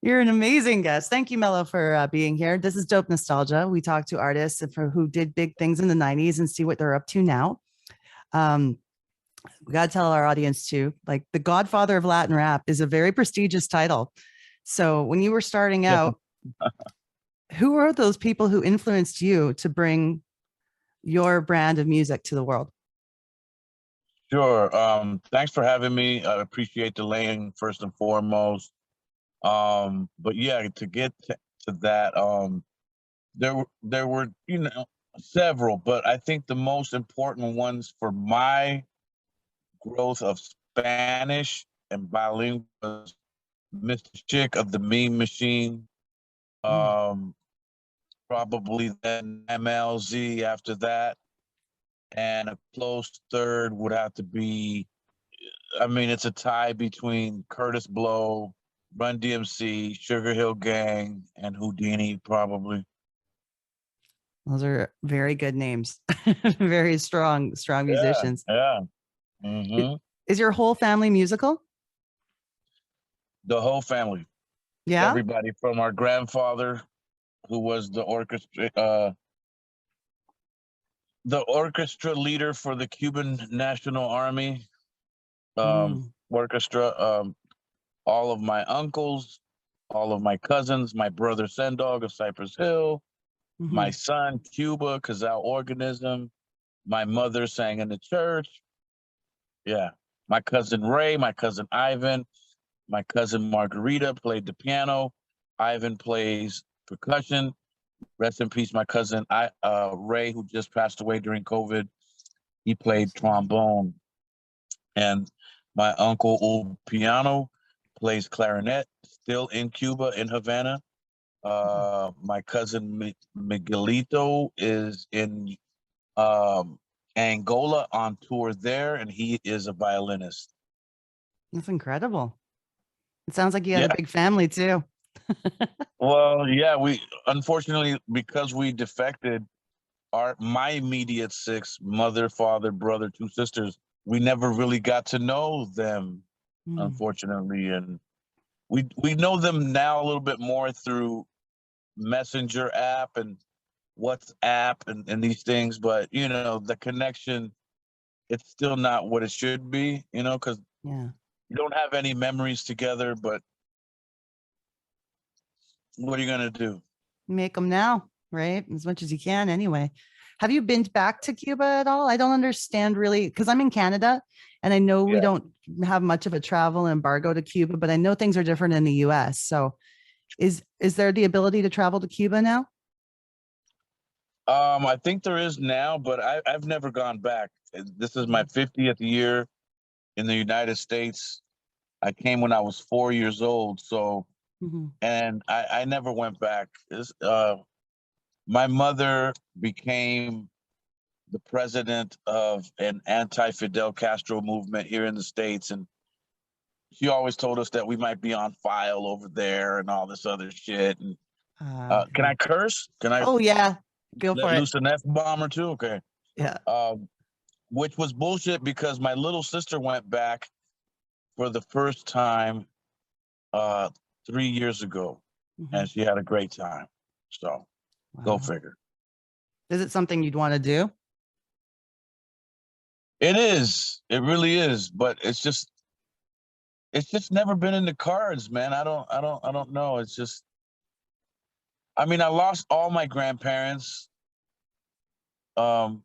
You're an amazing guest. Thank you, Mello, for being here. This is Dope Nostalgia. We talk to artists for who did big things in the 90s and see what they're up to now. Um, we got to tell our audience too, like the Godfather of Latin Rap is a very prestigious title. So when you were starting out, who were those people who influenced you to bring your brand of music to the world? Sure. Thanks for having me. I appreciate the laying first and foremost. But yeah, to get to that, there were several, but I think the most important ones for my growth of Spanish and bilingual was Mr. Chick of the Meme Machine. Mm. Um, Probably then MLZ after that, and a close third would have to be. I mean, it's a tie between Curtis Blow, Run DMC, Sugar Hill Gang, and Houdini, probably. Those are very good names, very strong Yeah, musicians. yeah. I- hmm Is your whole family musical? The whole family, Yeah. everybody from our grandfather, who was the orchestra leader for the Cuban National Army Mm. orchestra. All of my uncles, all of my cousins, my brother Sen Dog of Cypress Hill, my Hmm. son Cuba, Kazal Organism. My mother sang in the church. Yeah. My cousin Ray, my cousin Ivan, my cousin Margarita played the piano. Ivan plays percussion. Rest in peace, my cousin Ray, who just passed away during COVID. He played trombone. And my uncle Piano plays clarinet, still in Cuba, in Havana. My cousin Miguelito is in um, Angola on tour there, and he is a violinist. That's incredible. It sounds like you had a Yeah. big family too. Well, yeah, we unfortunately because we defected, our my immediate six, mother, father, brother, two sisters, we never really got to know them, Mm. unfortunately. And we know them now a little bit more through Messenger app and WhatsApp and these things, but the connection, it's still not what it should be, because Yeah. you don't have any memories together, but what are you gonna do? Make them now, right? As much as you can anyway. Have you been back to Cuba at all? I don't understand really because I'm in Canada and I know we Yeah. don't have much of a travel embargo to Cuba, but I know things are different in the US. So is there the ability to travel to Cuba now? I think there is now, but I've never gone back. This is my 50th year in the United States. I came when I was 4 years old, so Mhm. and I never went back. My mother became the president of an anti-Fidel Castro movement here in the States, and she always told us that we might be on file over there and all this other shit. And can Okay. I curse? Can I Oh yeah, go let for it. loose an F bomb or two? Okay. Yeah. Um, which was bullshit because my little sister went back for the first time uh, 3 years ago, and Mhm. she had a great time. So go Wow. figure. Is it something you'd want to do? It is. It really is. But it's just never been in the cards, man. I don't know. It's just. I mean, I lost all my grandparents, um,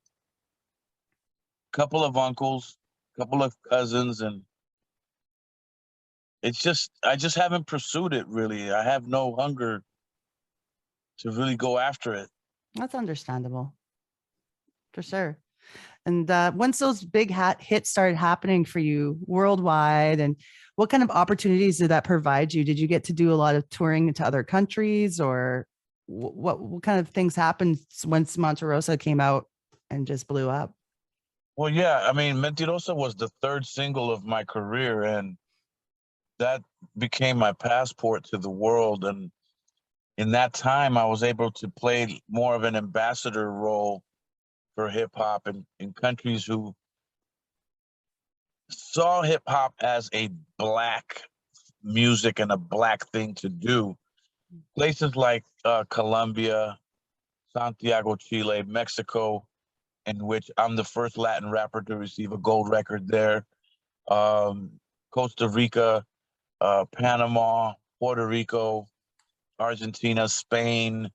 couple of uncles, couple of cousins, and it's just I just haven't pursued it really. I have no hunger to really go after it. That's understandable for sure. And once those big hits started happening for you worldwide, and what kind of opportunities did that provide you? Did you get to do a lot of touring to other countries, or what kind of things happened once Monterosa came out and just blew up? Well, yeah, I mean, Mentirosa was the third single of my career, and that became my passport to the world. And in that time, I was able to play more of an ambassador role for hip hop in countries who saw hip hop as a black music and a black thing to do. Places like Colombia, Santiago, Chile, Mexico, in which I'm the first Latin rapper to receive a gold record there. Costa Rica, Panama, Puerto Rico, Argentina, Spain.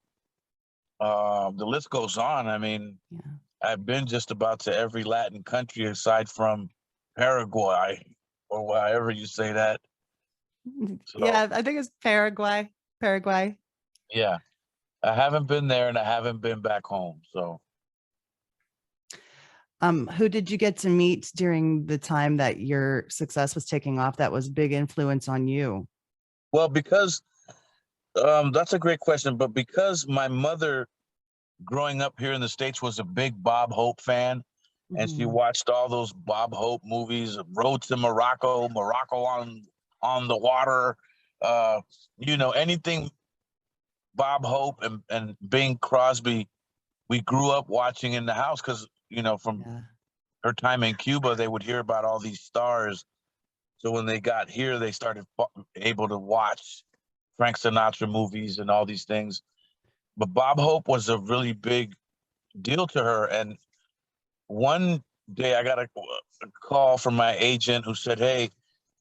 The list goes on. I mean, Yeah. I've been just about to every Latin country aside from Paraguay, or however you say that. So, Yeah, I think it's Paraguay. Paraguay. yeah, I haven't been there and I haven't been back home. So, Who did you get to meet during the time that your success was taking off that was big influence on you? well, because that's a great question, but because my mother growing up here in the States was a big Bob Hope fan, and she Mhm. watched all those Bob Hope movies, Road to Morocco, Morocco on the water, uh, anything Bob Hope and Bing Crosby, we grew up watching in the house because, from Yeah. her time in Cuba, they would hear about all these stars. So when they got here, they started able to watch Frank Sinatra movies and all these things. But Bob Hope was a really big deal to her. And one day I got a call from my agent who said, "Hey,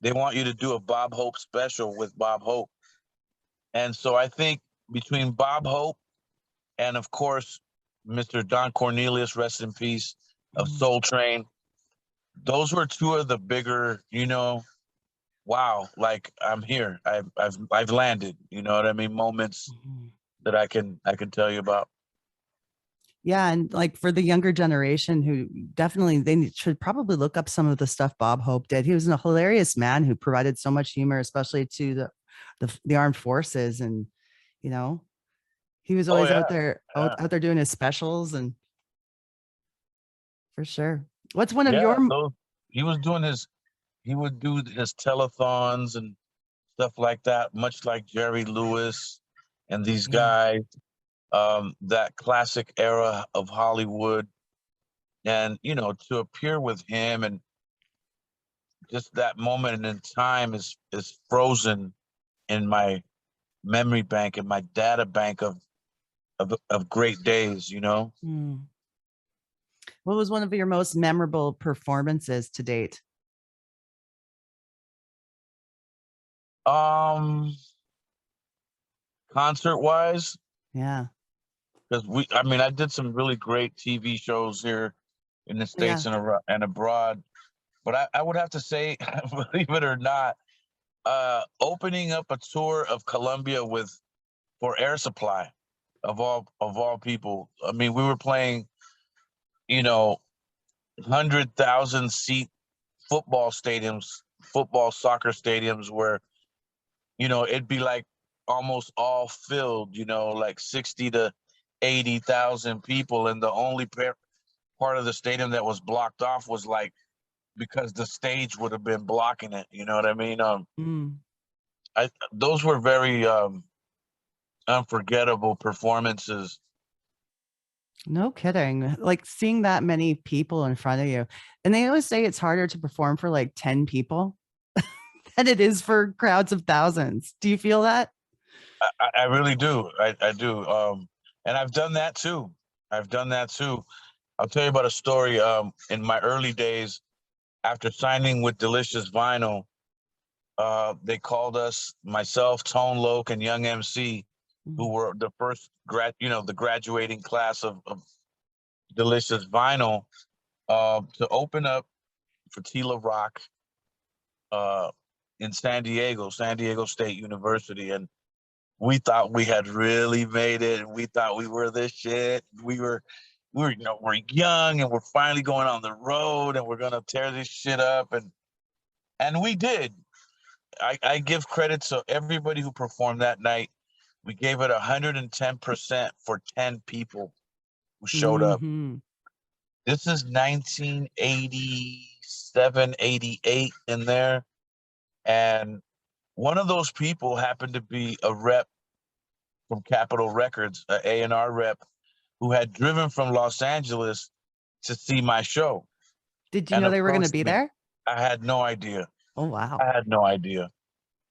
they want you to do a Bob Hope special with Bob Hope." And so I think between Bob Hope and, of course, Mr. Don Cornelius, rest in peace, of Mhm. Soul Train, those were two of the bigger, wow, like I'm here. I've landed, you know what I mean? Moments Mhm. that I can tell you about. Yeah, and like for the younger generation who definitely should probably look up some of the stuff Bob Hope did. He was a hilarious man who provided so much humor, especially to the armed forces, and you know, he was Oh always yeah, out, yeah, out there doing his specials, and for sure. What's one of yeah. your Those he was doing he would do his telethons and stuff like that, much like Jerry Lewis and these yeah. guys. That classic era of Hollywood, and to appear with him and just that moment in time is frozen in my memory bank and my data bank of great days. Hmm. What was one of your most memorable performances to date? Um, concert wise, Yeah. because I mean, I did some really great TV shows here in the Yeah. States and abroad, but I would have to say, believe it or not, opening up a tour of Colombia for Air Supply, of all people. I mean, we were playing, you know, 100,000 seat football stadiums, football soccer stadiums where, it'd be like almost all filled, like 60 to 80,000 people. And the only part of the stadium that was blocked off was like because the stage would have been blocking it. You know what I mean? Mm. Those were very unforgettable performances. No kidding. Like seeing that many people in front of you. And they always say it's harder to perform for like 10 people than it is for crowds of thousands. Do you feel that? I really do. I do. And I've done that too. I've done that too. I'll tell you about a story. In my early days, after signing with Delicious Vinyl, they called us, myself, Tone Loc, and Young MC, who Mm. were the first the graduating class of Delicious Vinyl, to open up for Tila Rock uh, in San Diego State University, and we thought we had really made it, and we thought we were this shit. We're young, and we're finally going on the road, and we're gonna tear this shit up, and we did. I give credit to everybody who performed that night. We gave it 110% for 10 people who showed up. Mhm. This is 1987, 88 in there. And one of those people happened to be a rep from Capitol Records, an A&R rep, who had driven from Los Angeles to see my show Did you and know they were going to approached be me. there? I had no idea. Oh, I wow. had no idea.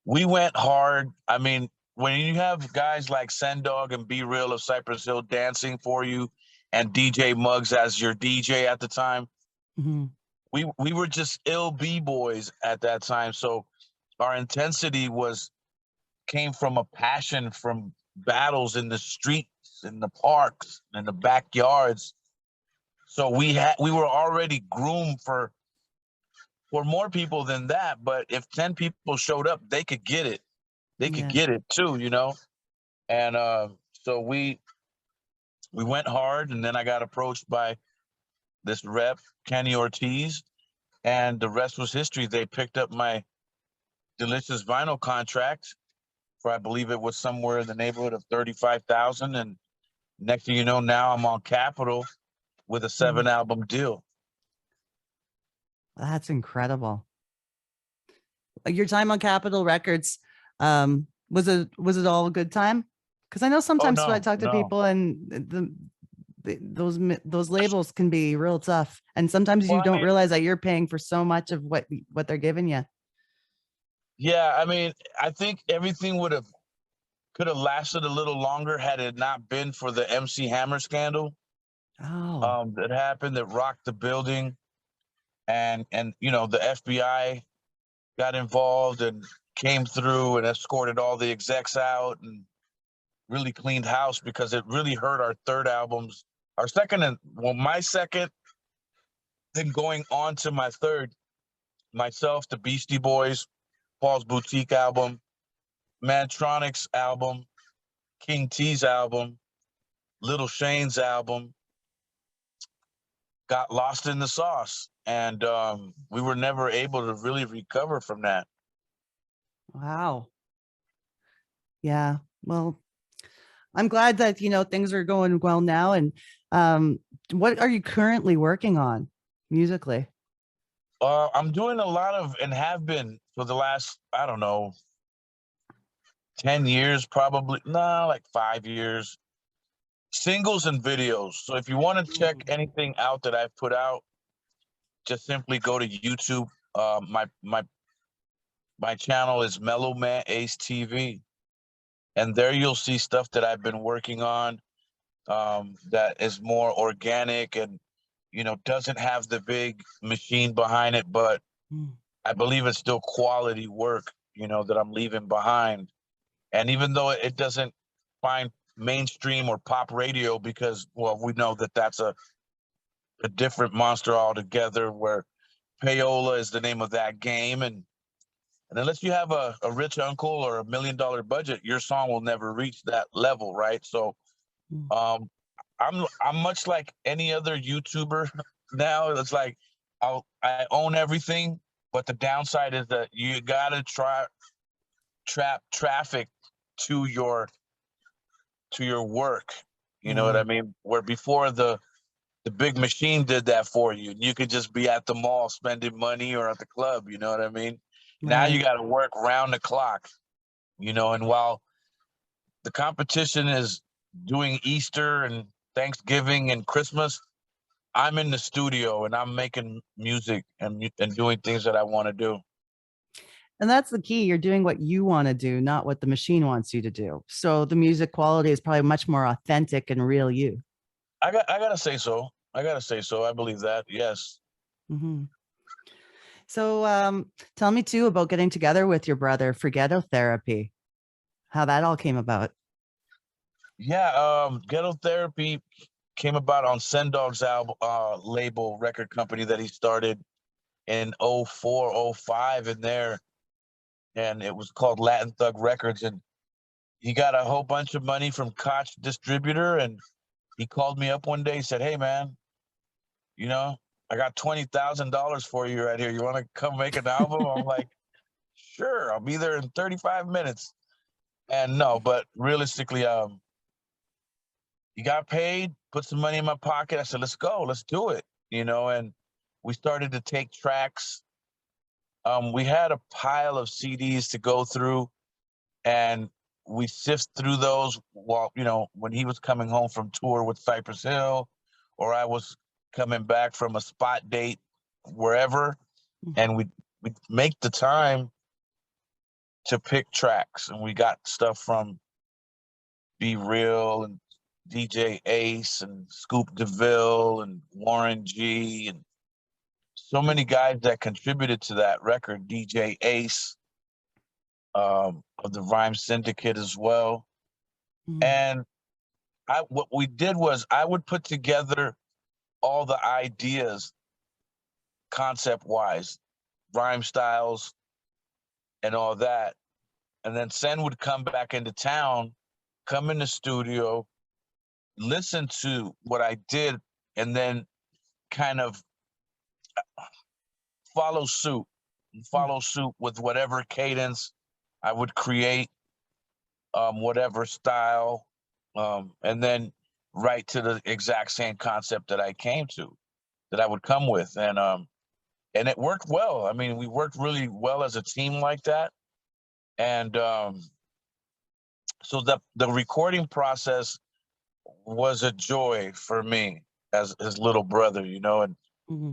We went hard. I mean, when you have guys like Sen Dog and Be Real of Cypress Hill dancing for you, and DJ Muggs as your DJ at the time, Mhm. we were just ill b-boys at that time. So our intensity came from a passion from battles in the streets, in the parks, in the backyards. So we were already groomed for more people than that. But if 10 people showed up, they could get it. They could Yeah. get it too, you know. And so we went hard, and then I got approached by this rep, Kenny Ortiz, and the rest was history. They picked up my Delicious vinyl contract for, I believe it was somewhere in the neighborhood of 35,000, and next thing you know, now I'm on Capitol with a 7-album deal. That's incredible. Your time on Capitol Records, was it all a good time? Because I know Oh sometimes when I no, talk to no. people and those labels can be real tough, and sometimes Well, you I don't mean, realize that you're paying for so much of what they're giving you. yeah, I mean, I think everything could have lasted a little longer had it not been for the MC Hammer scandal Oh, that happened, that rocked the building, and you know, the FBI got involved and came through and escorted all the execs out and really cleaned house, because it really hurt our third albums, our second and well, my second, then going on to my third, myself, the Beastie Boys, Paul's Boutique album, Mantronic's album, King T's album, Little Shane's album, got lost in the sauce, and we were never able to really recover from that. wow. Yeah. Well, I'm glad that things are going well now. And what are you currently working on musically? I'm doing a lot of, and have been for the last, I don't know, 10 years, probably, no, like 5 years, singles and videos. So if you want to check anything out that I've put out, just simply go to YouTube. My channel is Mellow Man Ace TV, and there you'll see stuff that I've been working on, that is more organic and, you know, doesn't have the big machine behind it, but Mm. I believe it's still quality work, you know, that I'm leaving behind. And even though it doesn't find mainstream or pop radio, because, well, we know that that's a different monster altogether, where payola is the name of that game. And unless you have a rich uncle or $1 million budget, your song will never reach that level, right? So Mm. um, I'm much like any other YouTuber now. It's like I own everything, but the downside is that you gotta trap traffic to your work. You know what Yeah. I mean? Where before the big machine did that for you. You could just be at the mall spending money or at the club. You know what I mean? Now you Right. got to work round the clock. You know, and while the competition is doing Easter and Thanksgiving and Christmas, I'm in the studio and I'm making music and doing things that I want to do. And that's the key. You're doing what you want to do, not what the machine wants you to do. So the music quality is probably much more authentic and real you. I gotta say so. I gotta say so. I believe that. Yes. Mhm. So tell me too about getting together with your brother for ghetto therapy, how that all came about. Yeah. Ghetto Therapy came about on Sen Dog's album, label record company that he started in '04, '05 in there, and it was called Latin Thug Records. And he got a whole bunch of money from Koch Distributor, and he called me up one day, said, "Hey man, you know, I got $20,000 for you right here. You want to come make an album?" I'm like, "Sure, I'll be there in 35 minutes." And no, but realistically, he got paid, put some money in my pocket. I said, "Let's go, let's do it." You know, and we started to take tracks. We had a pile of CDs to go through, and we sift through those while, you know, when he was coming home from tour with Cypress Hill, or I was coming back from a spot date wherever, and we'd make the time to pick tracks, and we got stuff from Be Real and DJ Ace and Scoop DeVille and Warren G and so many guys that contributed to that record. DJ Ace of the Rhyme Syndicate as well. And what we did was I would put together all the ideas concept-wise, rhyme styles and all that. And then Sen would come back into town, come in the studio, listen to what I did, and then kind of follow suit with whatever cadence I would create, whatever style, and then right to the exact same concept that I came to, that I would come with. And it worked well. I mean, we worked really well as a team like that. And so the recording process was a joy for me as his little brother, you know, and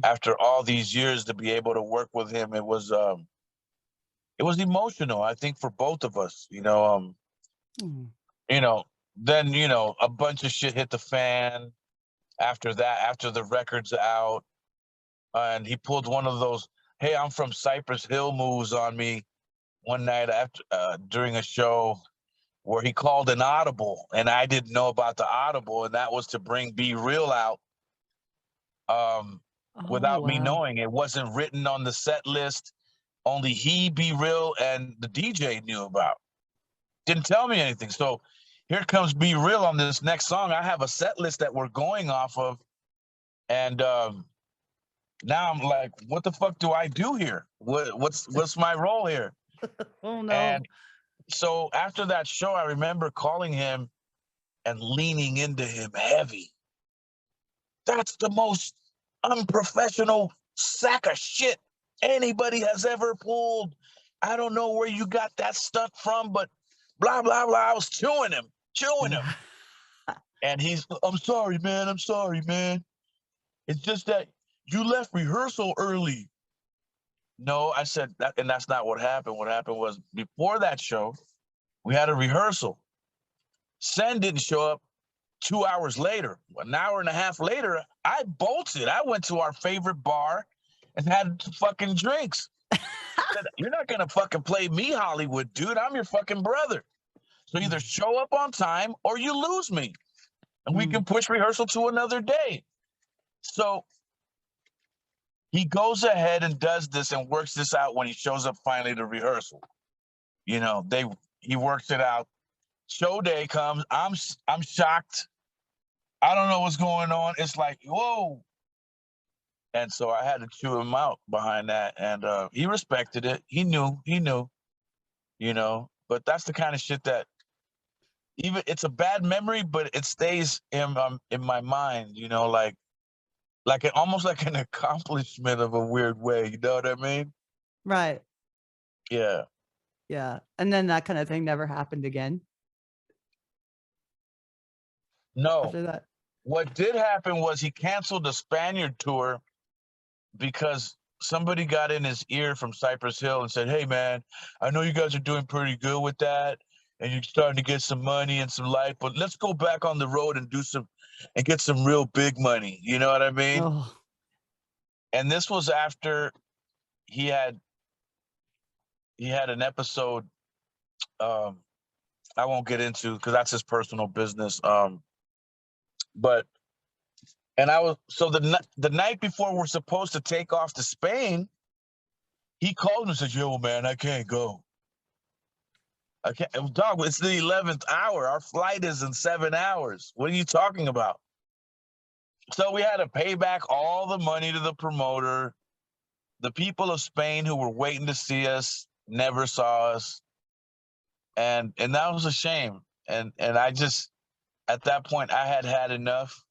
after all these years to be able to work with him, it was emotional, I think, for both of us, you know. You know, then, you know, a bunch of shit hit the fan after that, after the record's out. And he pulled one of those, hey, I'm from Cypress Hill moves on me one night after during a show where he called an audible, and I didn't know about the audible, and that was to bring Be Real out without me knowing. It wasn't written on the set list. Only he, Be Real, and the DJ knew about. Didn't tell me anything. So here comes Be Real on this next song. I have a set list that we're going off of, and now I'm like, what the fuck do I do here? What's my role here? Oh no. And so after that show, I remember calling him and leaning into him heavy. That's the most unprofessional sack of shit anybody has ever pulled. I don't know where you got that stuff from, but blah, blah, blah. I was chewing him. And I'm sorry, man. It's just that you left rehearsal early. No, I said that, and that's not what happened. What happened was before that show, we had a rehearsal. Sen didn't show up 2 hours later. An hour and a half later, I bolted. I went to our favorite bar and had fucking drinks. Said, you're not gonna fucking play me, Hollywood, dude. I'm your fucking brother. So either show up on time or you lose me. And we can push rehearsal to another day. So he goes ahead and does this and works this out when he shows up finally to rehearsal. You know, he works it out. Show day comes. I'm shocked. I don't know what's going on. It's like, whoa. And so I had to chew him out behind that. And he respected it. He knew, you know, but that's the kind of shit that even it's a bad memory, but it stays in my mind, you know, like almost like an accomplishment of a weird way. You know what I mean? Right. Yeah. Yeah. And then that kind of thing never happened again. No. After that. What did happen was he canceled the Spaniard tour because somebody got in his ear from Cypress Hill and said, hey, man, I know you guys are doing pretty good with that, and you're starting to get some money and some life, but let's go back on the road and get some real big money. You know what I mean? Oh. And this was after he had an episode I won't get into because that's his personal business. But the night before we're supposed to take off to Spain, he called me and said, yo, man, I can't go. I can't, dog, it's the 11th hour. Our flight is in 7 hours. What are you talking about? So we had to pay back all the money to the promoter. The people of Spain who were waiting to see us never saw us. And that was a shame. And I just, at that point, I had enough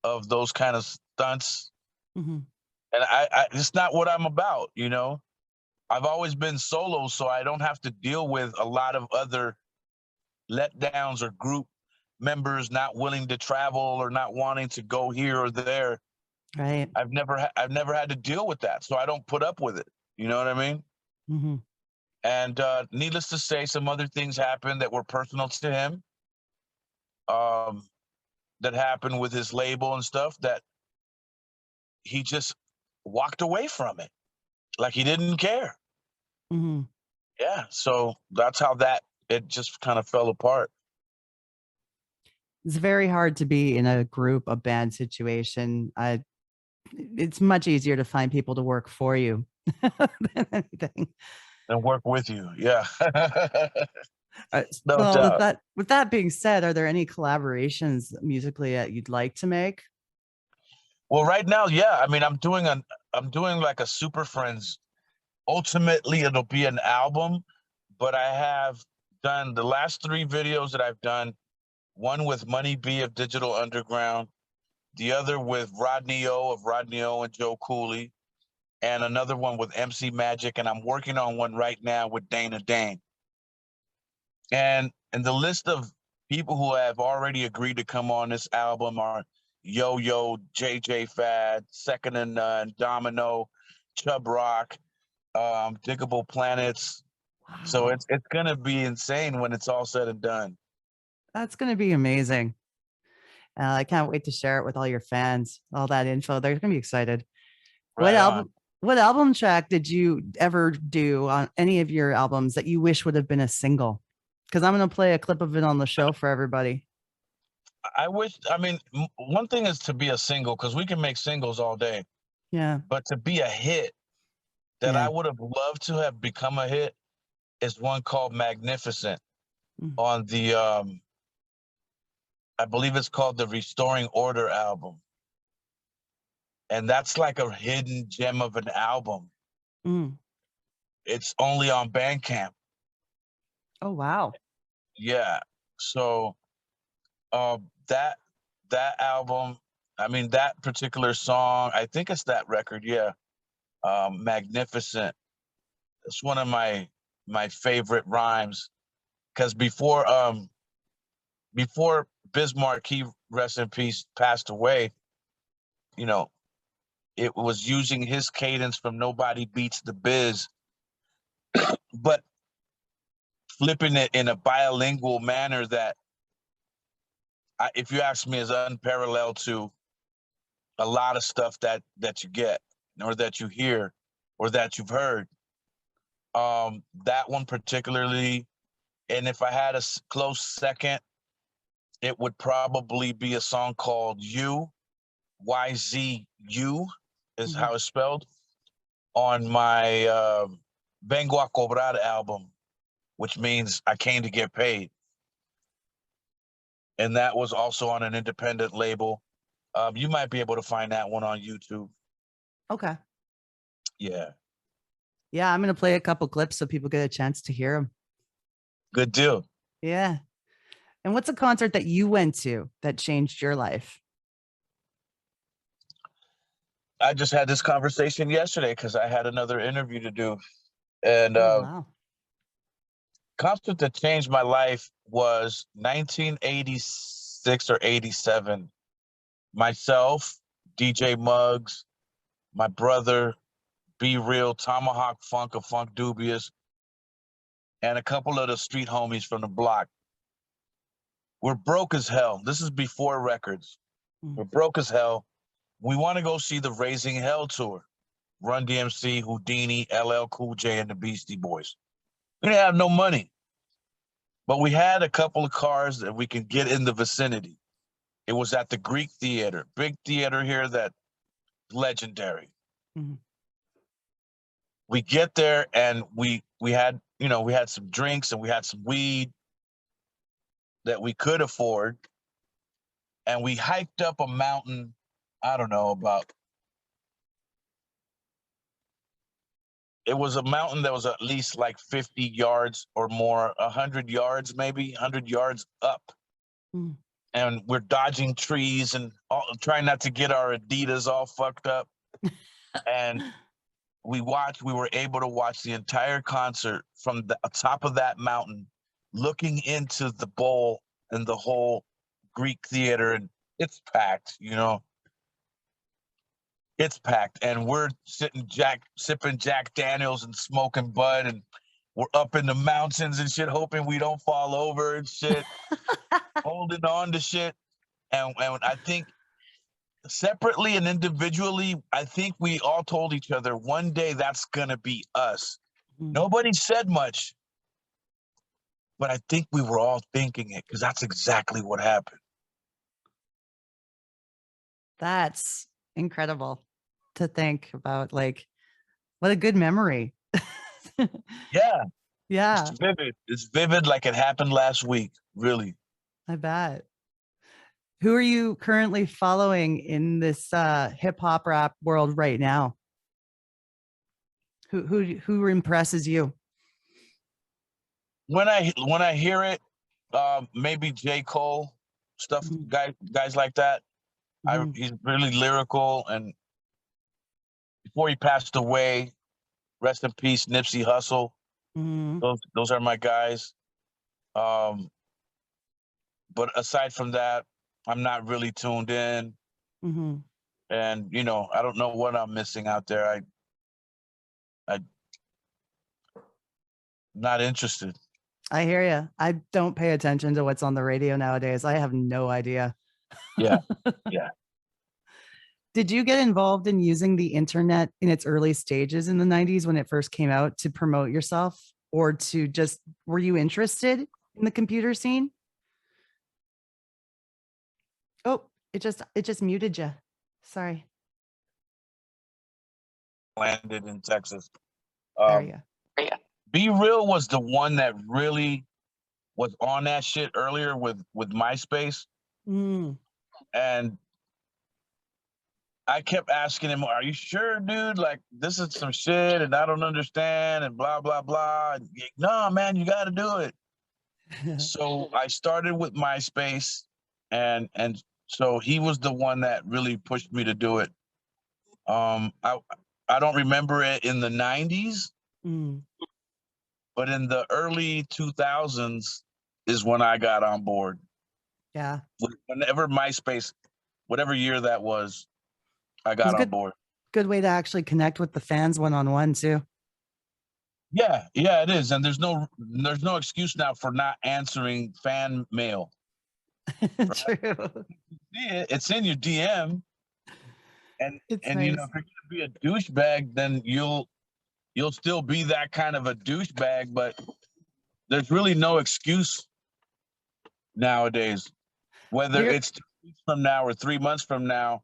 of those kind of stunts. And I it's not what I'm about, you know? I've always been solo, so I don't have to deal with a lot of other letdowns or group members not willing to travel or not wanting to go here or there. Right. I've never had to deal with that, so I don't put up with it. You know what I mean? And needless to say, some other things happened that were personal to him, um, that happened with his label and stuff, that he just walked away from it like he didn't care. Mhm. Yeah, so that's how that it just kind of fell apart. It's very hard to be in a group, a band situation. It's much easier to find people to work for you than anything. And work with you. Yeah. No Well, doubt. with that being said, are there any collaborations musically that you'd like to make? Well, right now, yeah. I mean, I'm doing like a Super Friends. Ultimately, it'll be an album, but I have done the last three videos that I've done, one with Money B of Digital Underground, the other with Rodney O of Rodney O and Joe Cooley, and another one with MC Magic, and I'm working on one right now with Dana Dane. And the list of people who have already agreed to come on this album are Yo Yo, JJ Fad, Second and None, Domino, Chub Rock, Diggable Planets. So Wow, it's gonna be insane when it's all said and done. that's going to be amazing. I can't wait to share it with all your fans. All that info, they're going to be excited. What Right on. album? What album track did you ever do on any of your albums that you wish would have been a single? Because I'm going to play a clip of it on the show for everybody. I wish. I mean, one thing is to be a single because we can make singles all day, Yeah, but to be a hit that I yeah. would have loved to have become a hit is one called Magnificent Mm, on the I believe it's called the Restoring Order album. And that's like a hidden gem of an album. mm. It's only on Bandcamp. Oh wow. Yeah. So uh that that album, I mean that particular song, I think it's that record, yeah. Magnificent. It's one of my favorite rhymes. Because before Bismarck, he rest in peace, passed away, you know, it was using his cadence from Nobody Beats the Biz, but flipping it in a bilingual manner that, if you ask me, is unparalleled to a lot of stuff that you get or that you hear or that you've heard. That one particularly, and if I had a close second, it would probably be a song called "You," YZU is Mhm. how it's spelled, on my Vengo a Cobrar album, which means I came to get paid. And that was also on an independent label. You might be able to find that one on YouTube. Okay. Yeah, Yeah, I'm going to play a couple clips so people get a chance to hear them. good deal. Yeah. And what's a concert that you went to that changed your life? I just had this conversation yesterday because I had another interview to do. And Oh wow. concert that changed my life was 1986 or 87. Myself, DJ Muggs, my brother, Be Real, Tomahawk Funk of Funk Dubious, and a couple of the street homies from the block. We're broke as hell. This is before records. Mm, We're broke as hell. We want to go see the Raising Hell tour. Run DMC, Houdini, LL Cool J, and the Beastie Boys. We didn't have no money, but we had a couple of cars that we could get in the vicinity. It was at the Greek Theater, big theater here that's legendary. mm, We get there and we had, we had some drinks and we had some weed that we could afford, and we hiked up a mountain. I don't know about. It was a mountain that was at least like 50 yards or more, 100 yards, maybe 100 yards up. mm. And we're dodging trees and trying not to get our Adidas all fucked up. And we were able to watch the entire concert from the top of that mountain, looking into the bowl and the whole Greek theater. And it's packed. It's packed. And we're sipping Jack Daniels and smoking bud. And we're up in the mountains and shit, hoping we don't fall over and shit, holding on to shit. And I think separately and individually, I think we all told each other one day that's gonna be us. Nobody said much, but I think we were all thinking it because that's exactly what happened. That's incredible to think about. Like, what a good memory. Yeah, Yeah, it's vivid. It's vivid like it happened last week, really. I bet. Who are you currently following in this hip hop rap world right now? Who impresses you? When I hear it, maybe J. Cole, stuff, Mhm. guys like that. Mhm. He's really lyrical, and before he passed away, rest in peace, Nipsey Hussle. Mhm. Those are my guys. Um, but aside from that, I'm not really tuned in, Mhm. and I don't know what I'm missing out there. I'm not interested. I hear you. I don't pay attention to what's on the radio nowadays. I have no idea. Yeah, yeah. Did you get involved in using the internet in its early stages in the 90s when it first came out to promote yourself, or to just, were you interested in the computer scene? Oh, it just muted you. Sorry. Landed in Texas. There you Um, go. Be Real was the one that really was on that shit earlier with MySpace, Mm, and I kept asking him, "Are you sure, dude? Like, this is some shit, and I don't understand, and blah blah blah." And, no, man, you got to do it. So I started with MySpace, and so he was the one that really pushed me to do it. I don't remember it in the '90s, mm, but in the early 2000s is when I got on board. yeah. Whenever MySpace, whatever year that was, I It was got a on good board. good way to actually connect with the fans one on one too. Yeah, yeah, it is, and there's no excuse now for not answering fan mail. True. Yeah, it's in your DM, and It's and nice. if you're gonna be a douchebag, then you'll still be that kind of a douchebag. But there's really no excuse nowadays. Whether You're it's 2 weeks from now or 3 months from now,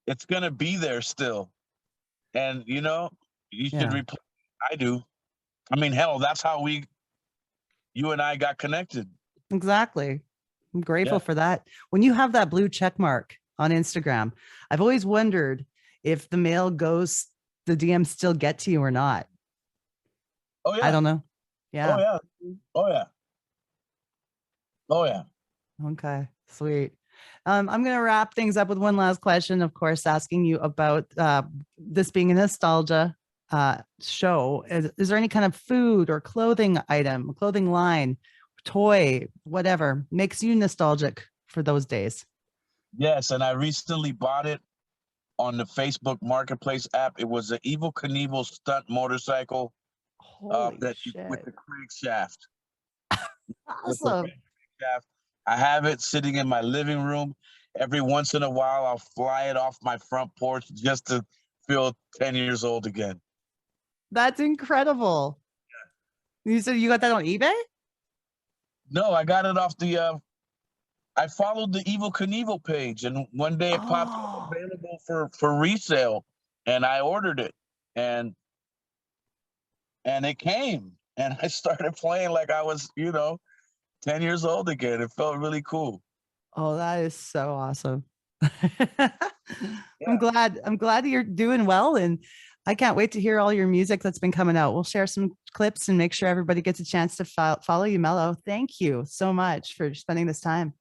it's gonna be there still. And you should yeah, reply. I do. I mean, hell, that's how you and I got connected. exactly. I'm grateful Yeah. for that. When you have that blue check mark on Instagram, I've always wondered if the mail goes, the DMs still get to you or not. Oh I yeah. don't know. Oh Yeah. yeah. Oh yeah. Oh yeah. Okay. Sweet. I'm going to wrap things up with one last question, of course, asking you about this being a nostalgia show. Is there any kind of food or clothing item, clothing line, toy, whatever makes you nostalgic for those days? Yes, and I recently bought it on the Facebook Marketplace app. It was an Evil Knievel stunt motorcycle Holy that with shit. the crankshaft. With the Awesome. crankshaft, I have it sitting in my living room. Every once in a while, I'll fly it off my front porch just to feel 10 years old again. That's incredible. You said you got that on eBay? No, I got it off the. I followed the Evil Knievel page, and one day it popped up Oh, available for resale, and I ordered it, and it came, and I started playing like I was 10 years old again. It felt really cool. oh, that is so awesome. I'm Yeah. glad. I'm glad that you're doing well, and I can't wait to hear all your music that's been coming out. We'll share some clips and make sure everybody gets a chance to follow you, Mellow. Thank you so much for spending this time.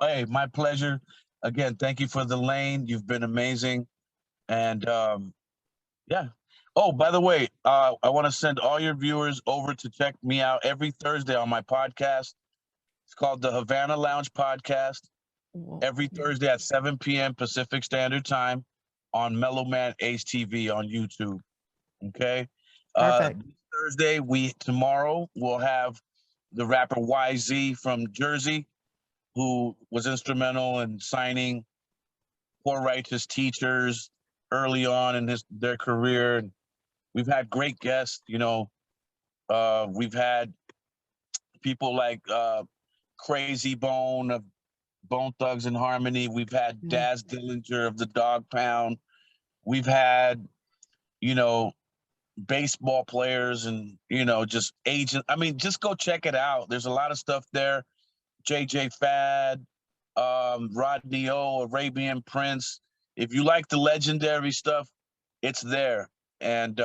Hey, my pleasure. Again, thank you for the lane. You've been amazing. And yeah. Oh, by the way, I want to send all your viewers over to check me out every Thursday on my podcast. It's called the Havana Lounge Podcast. Well, Every Thursday at 7 p.m. Pacific Standard Time on Mellow Man Ace TV on YouTube. Okay. Uh, perfect. Thursday, tomorrow we'll have the rapper YZ from Jersey, who was instrumental in signing poor righteous teachers early on in their career. We've had great guests, we've had people like Crazy Bone of Bone Thugs and Harmony. We've had Yeah. Daz Dillinger of the Dog Pound. We've had, you know, baseball players and, just agent. I mean, just go check it out. There's a lot of stuff there. JJ Fad, Rodney O, Arabian Prince. If you like the legendary stuff, it's there. And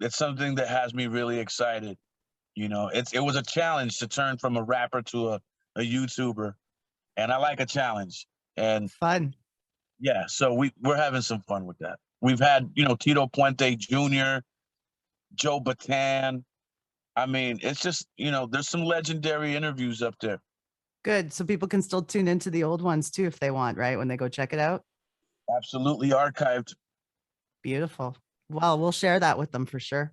it's something that has me really excited. It was a challenge to turn from a rapper to a YouTuber. And I like a challenge. And Fun. yeah, so we're having some fun with that. We've had, Tito Puente Jr., Joe Bataan. I mean, it's just, there's some legendary interviews up there. Good. So people can still tune into the old ones too if they want, right? When they go check it out. Absolutely archived. Beautiful. Well, we'll share that with them for sure.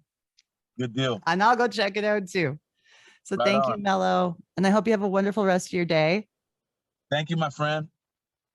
Good deal. And I'll go check it out too. So Right thank on. you, Mellow. And I hope you have a wonderful rest of your day. Thank you, my friend.